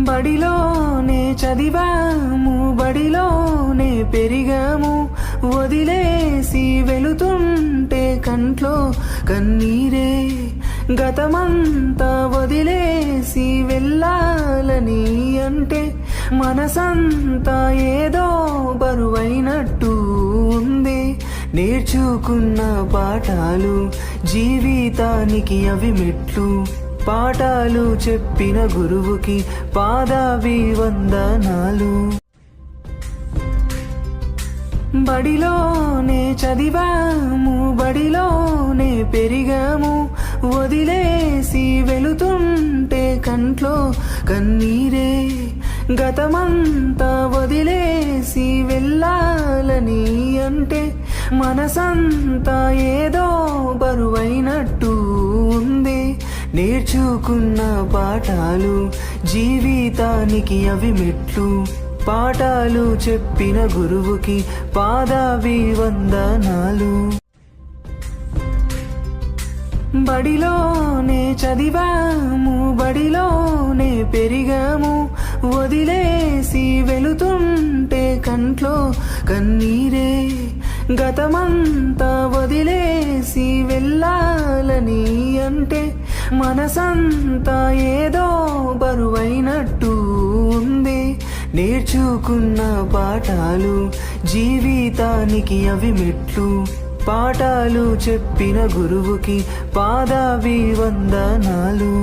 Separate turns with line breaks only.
బడిలోనే చదివాము, బడిలోనే పెరిగాము, వదిలేసి వెళుతుంటే కంట్లో కన్నీరే. గతమంతా వదిలేసి వెళ్ళాలని అంటే మనసంతా ఏదో బరువైనట్టు ఉంది. నేర్చుకున్న పాఠాలు జీవితానికి అవి మెట్లు. పాఠాలు చెప్పిన గురువుకి పాదాభివందనాలు. బడిలోనే చదివాము, బడిలోనే పెరిగాము, వదిలేసి వెళుతుంటే కంట్లో కన్నీరే. గతమంతా వదిలేసి వెళ్ళాలని అంటే మనసంతా ఏదో బరువైనట్టు ఉంది. నేర్చుకున్న పాఠాలు జీవితానికి అవి మెట్లు. పాఠాలు చెప్పిన గురువుకి పాదాభివందనాలు. బడిలోనే చదివాము, బడిలోనే పెరిగాము, వదిలేసి వెళుతుంటే కంట్లో కన్నీరే. గతమంతా వదిలేసి వెళ్ళాలని అంటే మనసంతా ఏదో బరువైనట్టు ఉంది. నేర్చుకున్న పాఠాలు జీవితానికి అవి మెట్లు. పాఠాలు చెప్పిన గురువుకి పాదాభివందనాలు.